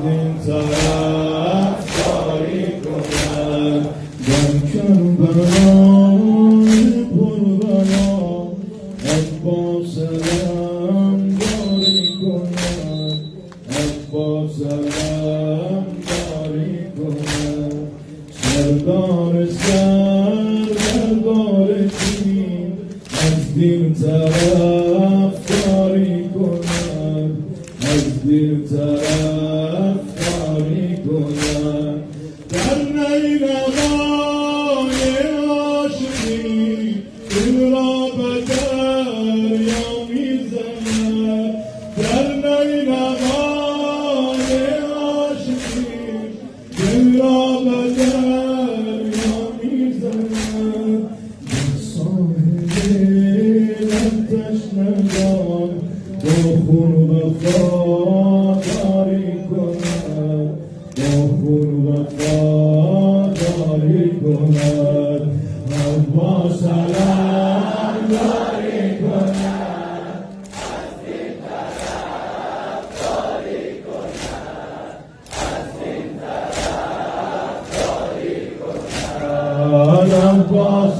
دین طرفداری کند در کربلای پربلا عباس علمداری کند عباس علمداری کند سردار دین از دین طرفداری کند از دین طرفداری کند در نیرمای عاشقی دل را به دریا میزند در نیرمای عاشقی دل را به دریا میزند در ساحل تشنگان با خون وفاداری کند با خون وفاداری کند عباس علمداری کند از دین طرفداری کند از دین طرفداری کند عباس